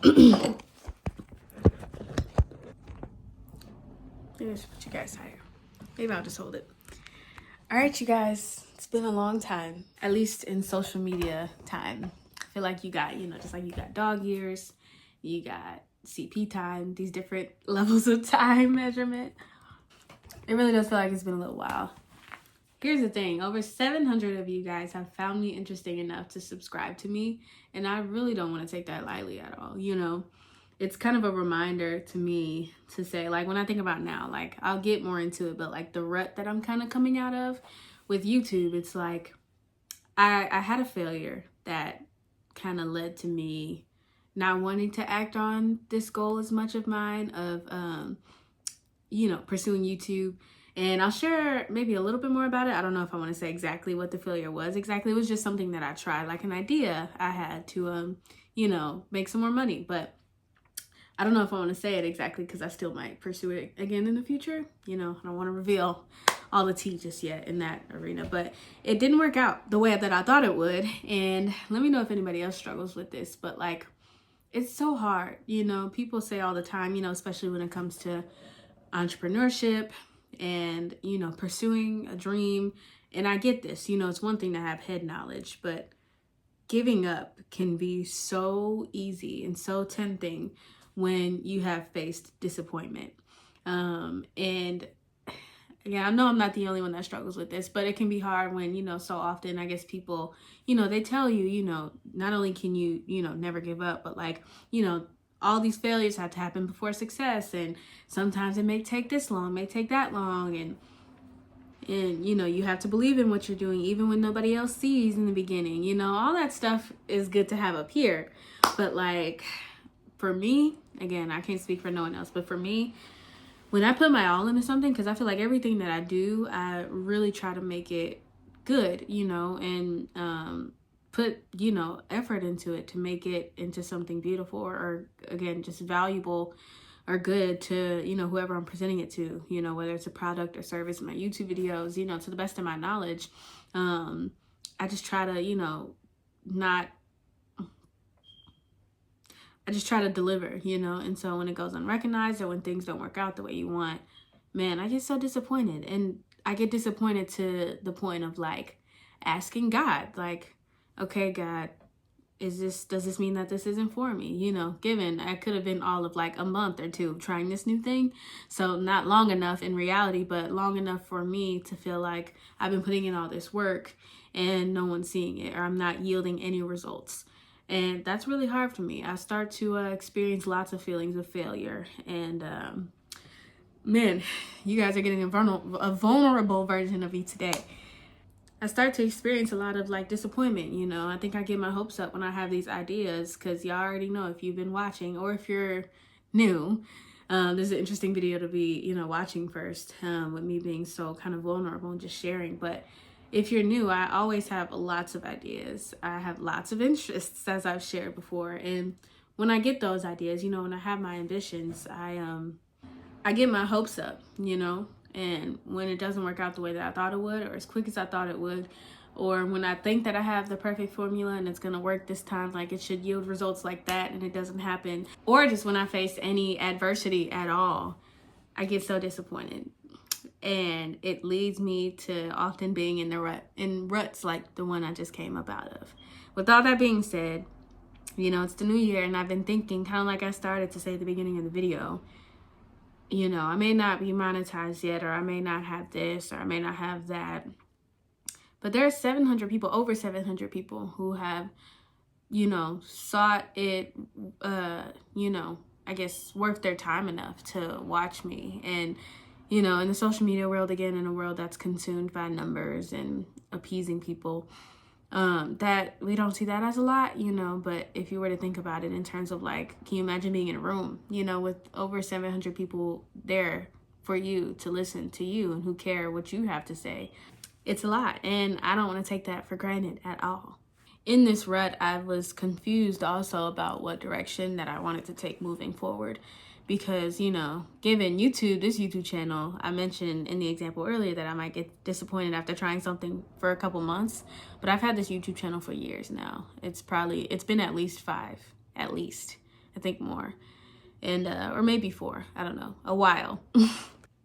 Maybe I should put you guys higher. Maybe I'll just hold it. All right, you guys, it's been a long time, at least in social media time. I feel like you got, just like you got dog years, you got CP time, these different levels of time measurement. It really does feel like it's been a little while. Here's the thing, over 700 of you guys have found me interesting enough to subscribe to me, and I really don't want to take that lightly at all, It's kind of a reminder to me to say, like, when I think about now, like, I'll get more into it, but like the rut that I'm kind of coming out of with YouTube, it's like I had a failure that kind of led to me not wanting to act on this goal as much of mine of, pursuing YouTube. And I'll share maybe a little bit more about it. I don't know if I want to say exactly what the failure was exactly. It was just something that I tried, like an idea I had to, make some more money. But I don't know if I want to say it exactly because I still might pursue it again in the future. I don't want to reveal all the tea just yet in that arena. But it didn't work out the way that I thought it would. And let me know if anybody else struggles with this. But like, it's so hard. People say all the time, especially when it comes to entrepreneurship and, pursuing a dream. And I get this, it's one thing to have head knowledge, but giving up can be so easy and so tempting when you have faced disappointment. And again, I know I'm not the only one that struggles with this, but it can be hard when, so often, I guess people, they tell you, not only can you, never give up, but like, all these failures have to happen before success. And sometimes it may take this long, may take that long. And you have to believe in what you're doing, even when nobody else sees in the beginning, all that stuff is good to have up here. But like, for me, again, I can't speak for no one else, but for me, when I put my all into something, because I feel like everything that I do, I really try to make it good, and put, effort into it to make it into something beautiful or again, just valuable or good to, whoever I'm presenting it to, whether it's a product or service, my YouTube videos, to the best of my knowledge. I just try to, I just try to deliver, and so when it goes unrecognized or when things don't work out the way you want, man, I get so disappointed. And I get disappointed to the point of like asking God, like, okay, God, does this mean that this isn't for me? Given I could have been all of like a month or two trying this new thing. So not long enough in reality, but long enough for me to feel like I've been putting in all this work and no one's seeing it, or I'm not yielding any results. And that's really hard for me. I start to experience lots of feelings of failure. And man, you guys are getting a vulnerable version of me today. I start to experience a lot of like disappointment, I think I get my hopes up when I have these ideas, because y'all already know if you've been watching or if you're new, there's an interesting video to be, watching first, with me being so kind of vulnerable and just sharing. But if you're new, I always have lots of ideas. I have lots of interests, as I've shared before. And when I get those ideas, when I have my ambitions, I get my hopes up, and when it doesn't work out the way that I thought it would, or as quick as I thought it would, or when I think that I have the perfect formula and it's going to work this time, like it should yield results like that, and it doesn't happen, or just when I face any adversity at all, I get so disappointed. And it leads me to often being in ruts like the one I just came up out of. With all that being said, it's the new year, and I've been thinking, kind of like I started to say at the beginning of the video, I may not be monetized yet, or I may not have this, or I may not have that. But there are 700 people, over 700 people who have, sought it, I guess worth their time enough to watch me. And, in the social media world, again, in a world that's consumed by numbers and appeasing people, that we don't see that as a lot, but if you were to think about it in terms of like, can you imagine being in a room, with over 700 people there for you to listen to you and who care what you have to say? It's a lot, and I don't want to take that for granted at all. In this rut, I was confused also about what direction that I wanted to take moving forward. Because, given YouTube, this YouTube channel, I mentioned in the example earlier that I might get disappointed after trying something for a couple months, but I've had this YouTube channel for years now. It's been at least 5, I think more. And or maybe 4, I don't know, a while.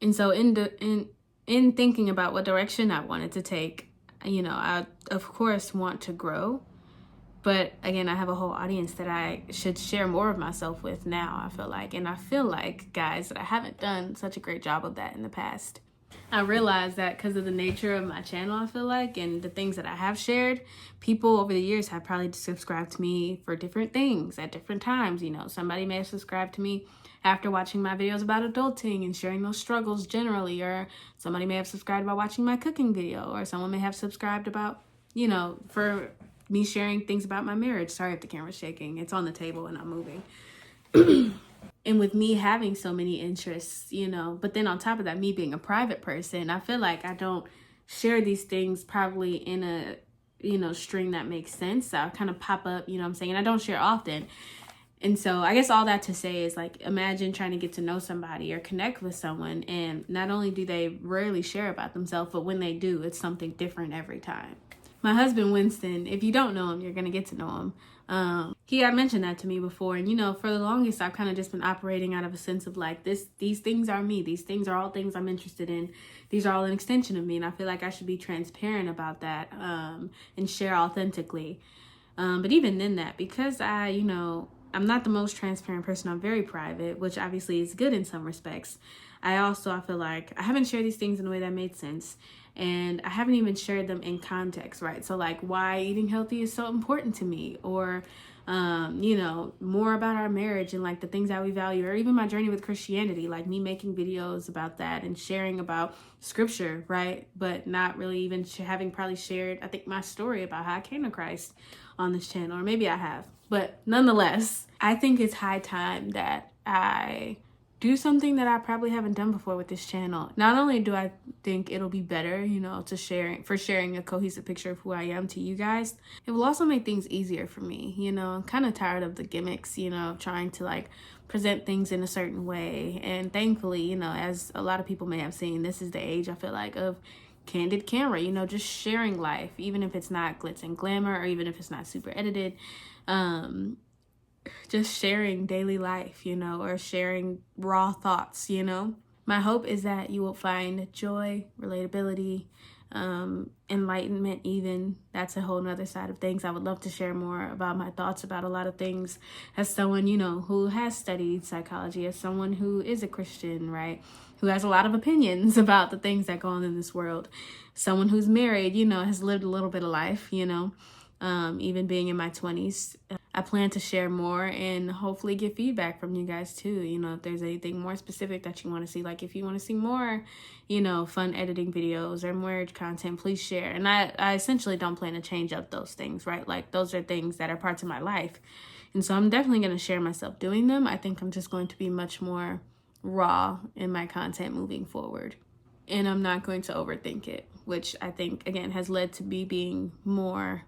And so in thinking about what direction I wanted to take, you know, I of course want to grow, but again, I have a whole audience that I should share more of myself with now, I feel like. And I feel like, guys, that I haven't done such a great job of that in the past. I realized that because of the nature of my channel, I feel like, and the things that I have shared, people over the years have probably subscribed to me for different things at different times. You know, somebody may have subscribed to me after watching my videos about adulting and sharing those struggles generally, or somebody may have subscribed by watching my cooking video, or someone may have subscribed about, you know, for me sharing things about my marriage. Sorry if the camera's shaking. It's on the table and I'm moving. And with me having so many interests, you know, but then on top of that, me being a private person, I feel like I don't share these things probably in a, you know, string that makes sense. I'll kind of pop up, you know what I'm saying? And I don't share often. And so I guess all that to say is, like, imagine trying to get to know somebody or connect with someone, and not only do they rarely share about themselves, but when they do, it's something different every time. My husband, Winston, if you don't know him, you're going to get to know him. He had mentioned that to me before. And, you know, for the longest, I've kind of just been operating out of a sense of like, these things are me. These things are all things I'm interested in. These are all an extension of me. And I feel like I should be transparent about that, and share authentically. But even then that, because you know, I'm not the most transparent person. I'm very private, which obviously is good in some respects. I feel like I haven't shared these things in a way that made sense. And I haven't even shared them in context, right? So like why eating healthy is so important to me, or, you know, more about our marriage and like the things that we value, or even my journey with Christianity, like me making videos about that and sharing about scripture, right? But not really even having probably shared, I think, my story about how I came to Christ on this channel, or maybe I have. But nonetheless, I think it's high time that I do something that I probably haven't done before with this channel. Not only do I think it'll be better, you know, sharing a cohesive picture of who I am to you guys, it will also make things easier for me. You know, I'm kind of tired of the gimmicks, you know, of trying to like present things in a certain way. And thankfully, you know, as a lot of people may have seen, this is the age, I feel like, of candid camera, you know, just sharing life, even if it's not glitz and glamour, or even if it's not super edited. Just sharing daily life, you know, or sharing raw thoughts, you know. My hope is that you will find joy, relatability, enlightenment even. That's a whole nother side of things. I would love to share more about my thoughts about a lot of things as someone, you know, who has studied psychology, as someone who is a Christian, right? Who has a lot of opinions about the things that go on in this world. Someone who's married, you know, has lived a little bit of life, you know. Even being in my 20s, I plan to share more and hopefully get feedback from you guys too. You know, if there's anything more specific that you want to see, like if you want to see more, you know, fun editing videos or marriage content, please share. And I essentially don't plan to change up those things, right? Like those are things that are parts of my life. And so I'm definitely going to share myself doing them. I think I'm just going to be much more raw in my content moving forward. And I'm not going to overthink it, which I think, again, has led to me being more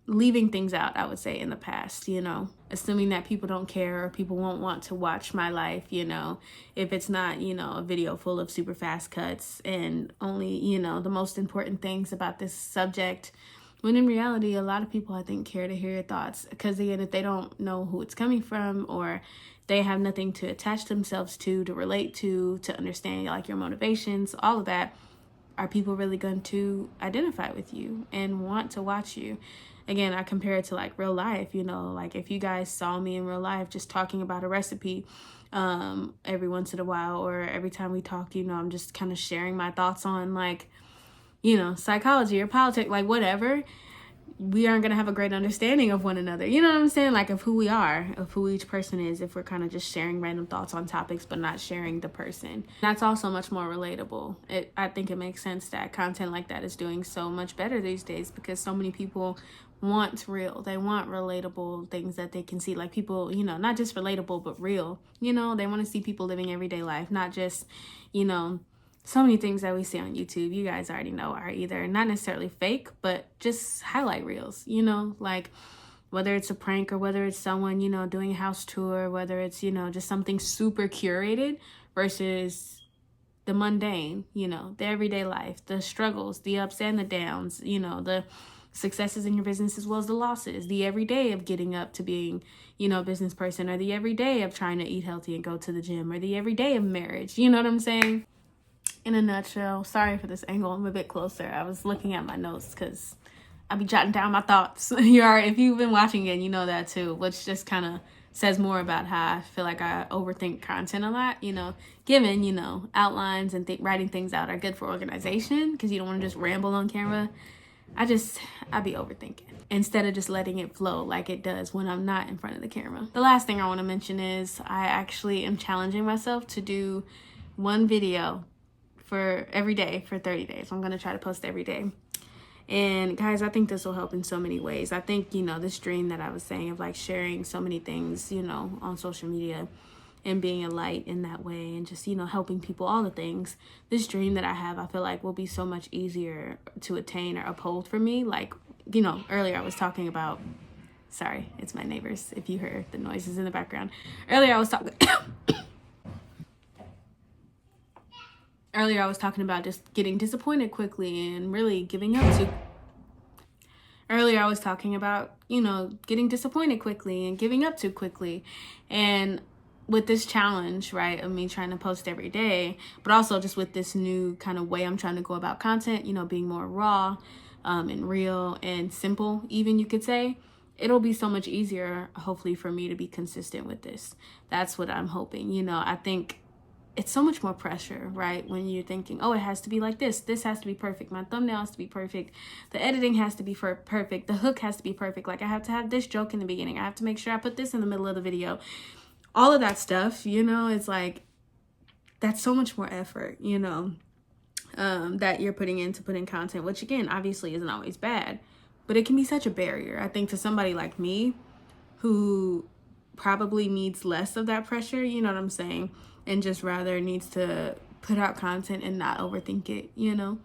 leaving things out, I would say, in the past, you know, assuming that people don't care or people won't want to watch my life, you know, if it's not, you know, a video full of super fast cuts and only, you know, the most important things about this subject. When in reality, a lot of people, I think, care to hear your thoughts, because again, if they don't know who it's coming from, or they have nothing to attach themselves to relate to understand like your motivations, all of that, are people really going to identify with you and want to watch you? Again, I compare it to like real life, you know, like if you guys saw me in real life just talking about a recipe every once in a while, or every time we talk, you know, I'm just kind of sharing my thoughts on like, you know, psychology or politics, like whatever, we aren't going to have a great understanding of one another. You know what I'm saying? Like of who we are, of who each person is, if we're kind of just sharing random thoughts on topics, but not sharing the person. That's also much more relatable. I think it makes sense that content like that is doing so much better these days, because so many people want real. They want relatable things that they can see. Like people, you know, not just relatable, but real. You know, they want to see people living everyday life, not just, you know, so many things that we see on YouTube, you guys already know, are either not necessarily fake, but just highlight reels, you know, like whether it's a prank or whether it's someone, you know, doing a house tour, whether it's, you know, just something super curated versus the mundane, you know, the everyday life, the struggles, the ups and the downs, you know, the successes in your business as well as the losses, the everyday of getting up to being, you know, a business person, or the everyday of trying to eat healthy and go to the gym, or the everyday of marriage. You know what I'm saying? In a nutshell, sorry for this angle. I'm a bit closer. I was looking at my notes because I be jotting down my thoughts. If you've been watching it, you know that too, which just kind of says more about how I feel like I overthink content a lot, you know, given, you know, outlines and writing things out are good for organization because you don't want to just ramble on camera. I be overthinking instead of just letting it flow like it does when I'm not in front of the camera. The last thing I want to mention is I actually am challenging myself to do one video for every day for 30 days. I'm going to try to post every day. And guys, I think this will help in so many ways. I think, you know, this dream that I was saying of like sharing so many things, you know, on social media and being a light in that way and just, you know, helping people, all the things. This dream that I have, I feel like will be so much easier to attain or uphold for me. Like, you know, earlier I was talking about, sorry, it's my neighbors if you heard the noises in the background. Earlier I was talking about just getting disappointed quickly and really giving up too. Earlier I was talking about, you know, getting disappointed quickly and giving up too quickly. And with this challenge, right, of me trying to post every day, but also just with this new kind of way I'm trying to go about content, you know, being more raw and real and simple, even you could say, it'll be so much easier, hopefully, for me to be consistent with this. That's what I'm hoping. You know, I think it's so much more pressure, right? When you're thinking, oh, it has to be like this. This has to be perfect. My thumbnail has to be perfect. The editing has to be perfect. The hook has to be perfect. Like I have to have this joke in the beginning. I have to make sure I put this in the middle of the video. All of that stuff, you know, it's like, that's so much more effort, you know, that you're putting into putting content, which again, obviously isn't always bad, but it can be such a barrier. I think to somebody like me who probably needs less of that pressure, you know what I'm saying? And just rather needs to put out content and not overthink it, you know?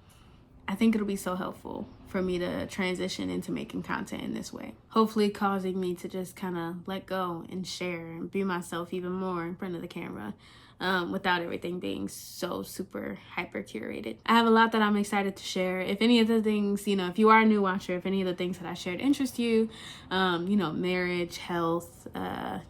I think it'll be so helpful for me to transition into making content in this way. Hopefully causing me to just kind of let go and share and be myself even more in front of the camera without everything being so super hyper curated. I have a lot that I'm excited to share. If any of the things, you know, if you are a new watcher, if any of the things that I shared interest you, you know, marriage, health,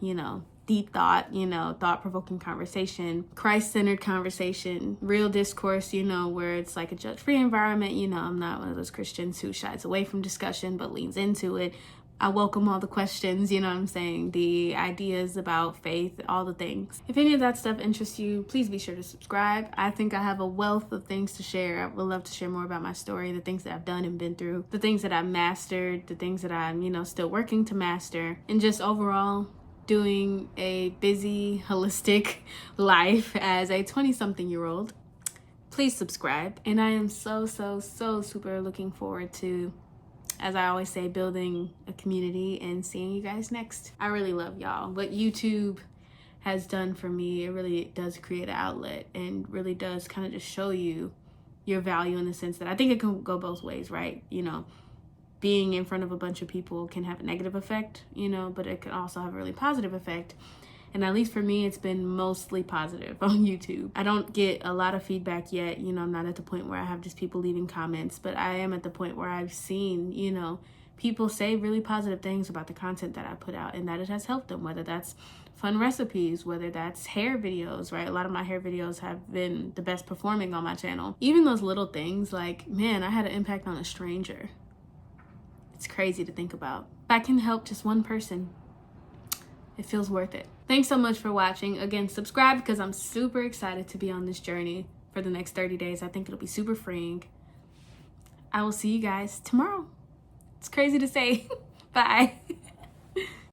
you know, deep thought, you know, thought-provoking conversation, Christ-centered conversation, real discourse, you know, where it's like a judge-free environment. You know, I'm not one of those Christians who shies away from discussion but leans into it. I welcome all the questions, you know what I'm saying, the ideas about faith, all the things. If any of that stuff interests you, please be sure to subscribe. I think I have a wealth of things to share. I would love to share more about my story, the things that I've done and been through, the things that I've mastered, the things that I'm, you know, still working to master, and just overall doing a busy, holistic life as a 20-something-year-old. Please subscribe. And I am so super looking forward to, as I always say, building a community and seeing you guys next. I really love y'all. What YouTube has done for me, it really does create an outlet and really does kind of just show you your value in the sense that I think it can go both ways, right? You know, being in front of a bunch of people can have a negative effect, you know, but it can also have a really positive effect. And at least for me, it's been mostly positive on YouTube. I don't get a lot of feedback yet. You know, I'm not at the point where I have just people leaving comments, but I am at the point where I've seen, you know, people say really positive things about the content that I put out and that it has helped them, whether that's fun recipes, whether that's hair videos, right? A lot of my hair videos have been the best performing on my channel. Even those little things, like, man, I had an impact on a stranger. It's crazy to think about. If I can help just one person, it feels worth it. Thanks so much for watching. Again, subscribe because I'm super excited to be on this journey for the next 30 days. I think it'll be super freeing. I will see you guys tomorrow. It's crazy to say. Bye.